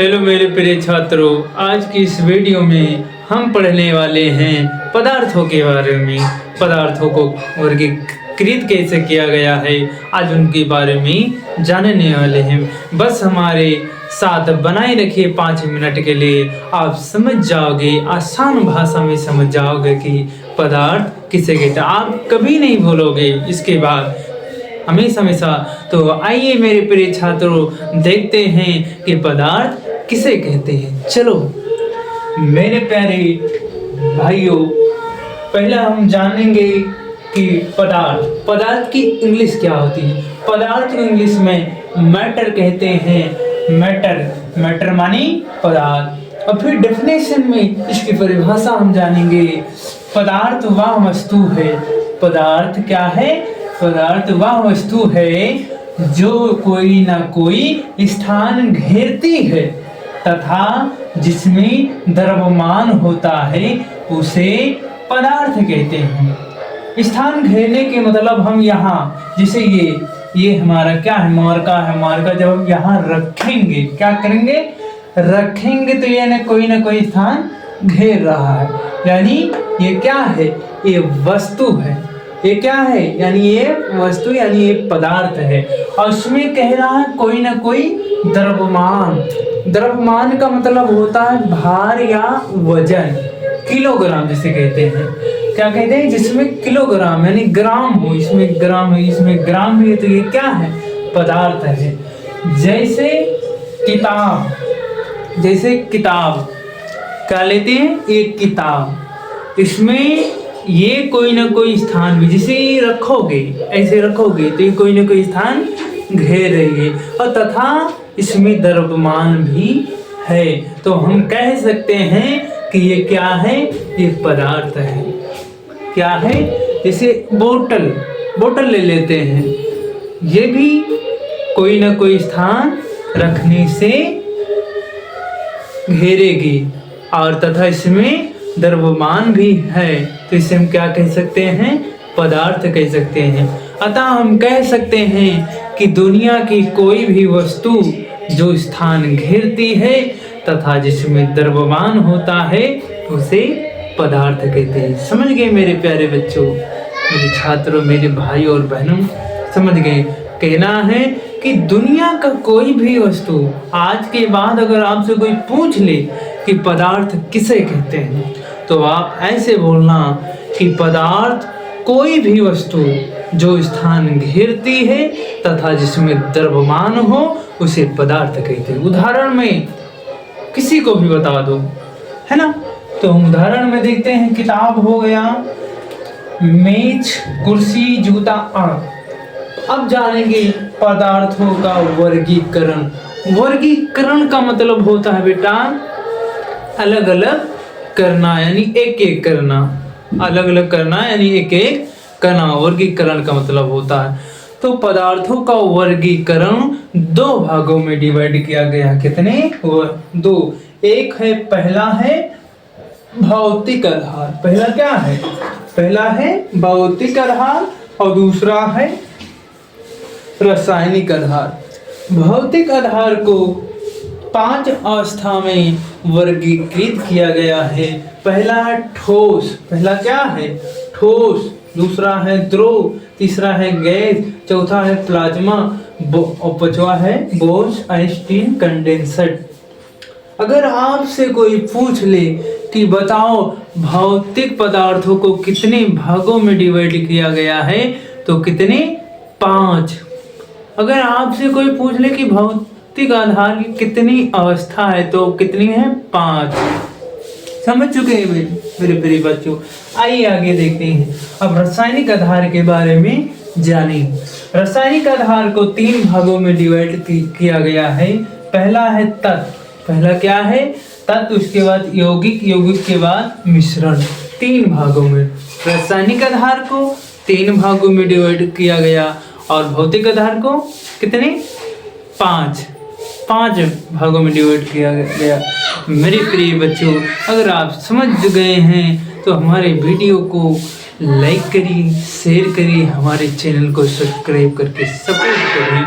Hello मेरे प्रिय छात्रों, आज की इस वीडियो में हम पढ़ने वाले हैं पदार्थों के बारे में। पदार्थों को वर्गीकृत कैसे किया गया है, आज उनके बारे में जानने वाले हैं। बस हमारे साथ बनाए रखिए 5 मिनट के लिए, आप समझ जाओगे, आसान भाषा में समझ जाओगे कि पदार्थ किसे कहते हैं। आप कभी नहीं भूलोगे इसके बाद, हमेशा। तो आइए मेरे प्रिय छात्रों, देखते हैं कि पदार्थ किसे कहते हैं। चलो मेरे प्यारे भाइयों, पहला हम जानेंगे कि पदार्थ की इंग्लिश क्या होती है। पदार्थ को इंग्लिश में मैटर कहते हैं। मैटर मानी पदार्थ। और फिर डेफिनेशन में इसकी परिभाषा हम जानेंगे। पदार्थ वह वस्तु है। पदार्थ क्या है? पदार्थ वह वस्तु है जो कोई ना कोई स्थान घेरती है तथा जिसमें द्रव्यमान होता है, उसे पदार्थ कहते हैं। स्थान घेरने के मतलब हम यहाँ, जैसे ये हमारा क्या है, मार्का जब हम यहाँ रखेंगे, क्या करेंगे, रखेंगे तो ये ना कोई स्थान घेर रहा है, यानी ये क्या है, ये वस्तु है। ये क्या है, यानी ये वस्तु, यानी ये पदार्थ है। और उसमें कह रहा है कोई ना कोई द्रव्यमान। द्रव्यमान का मतलब होता है भार या वजन, किलोग्राम जिसे कहते हैं। क्या कहते हैं? जिसमें किलोग्राम यानी ग्राम हो, इसमें ग्राम है, इसमें ग्राम है, तो ये क्या है, पदार्थ है। जैसे किताब क्या लेते हैं, एक किताब, इसमें ये कोई ना कोई स्थान भी, जिसे रखोगे, ऐसे रखोगे तो ये कोई ना कोई स्थान घेर रही है, और तथा इसमें द्रव्यमान भी है। तो हम कह सकते हैं कि ये क्या है, ये पदार्थ है। क्या है? जैसे बोतल ले लेते हैं, ये भी कोई ना कोई स्थान रखने से घेरेगी, और तथा इसमें द्रव्यमान भी है, तो इसे हम क्या कह सकते हैं, पदार्थ कह सकते हैं। अतः हम कह सकते हैं कि दुनिया की कोई भी वस्तु जो स्थान घेरती है तथा जिसमें द्रव्यमान होता है, उसे पदार्थ कहते हैं। समझ गए मेरे प्यारे बच्चों, मेरे छात्रों, मेरे भाई और बहनों, समझ गए। कहना है कि दुनिया का कोई भी वस्तु, आज के बाद अगर आपसे कोई पूछ ले कि पदार्थ किसे कहते हैं, तो आप ऐसे बोलना कि पदार्थ कोई भी वस्तु जो स्थान घेरती है तथा जिसमें द्रव्यमान हो, उसे पदार्थ कहते हैं। उदाहरण में किसी को भी बता दो, है ना। तो हम उदाहरण में देखते हैं, किताब हो गया, मेज, कुर्सी, जूता, आंख। अब जानेंगे पदार्थों का वर्गीकरण। वर्गीकरण का मतलब होता है बेटा अलग अलग करना, यानी एक एक करना, अलग अलग करना, यानी एक एक करना, वर्गीकरण का मतलब होता है। तो पदार्थों का वर्गीकरण 2 भागों में डिवाइड किया गया। कितने? 2। एक है, पहला है भौतिक आधार। पहला क्या है? पहला है भौतिक आधार, और दूसरा है रासायनिक आधार। भौतिक आधार को 5 अवस्था में वर्गीकृत किया गया है। पहला है ठोस। पहला क्या है? ठोस। दूसरा है द्रव, तीसरा है गैस, चौथा है प्लाज्मा, और पांचवा है बोझ, आइंस्टीन, कंडेंसर। अगर आपसे कोई पूछ ले कि बताओ भौतिक पदार्थों को कितने भागों में डिवाइड किया गया है, तो कितने? 5। अगर आपसे कोई पूछ ले कि भौतिक आधार की कितनी अवस्था है, तो कितनी है? 5। समझ चुके हैं मेरे प्रिय बच्चों। आइए आगे देखते हैं। अब रासायनिक आधार के बारे में जानें। रासायनिक आधार को 3 भागों में डिवाइड किया गया है। पहला है तत्व। पहला क्या है? तत्व। उसके बाद यौगिक, यौगिक के बाद मिश्रण। 3 भागों में रासायनिक आधार को 3 भागों में डिवाइड किया गया, और भौतिक आधार को कितने? 5 भागों में डिवाइड किया गया। मेरे प्रिय बच्चों, अगर आप समझ गए हैं तो हमारे वीडियो को लाइक करिए, शेयर करिए, हमारे चैनल को सब्सक्राइब करके सपोर्ट करिए।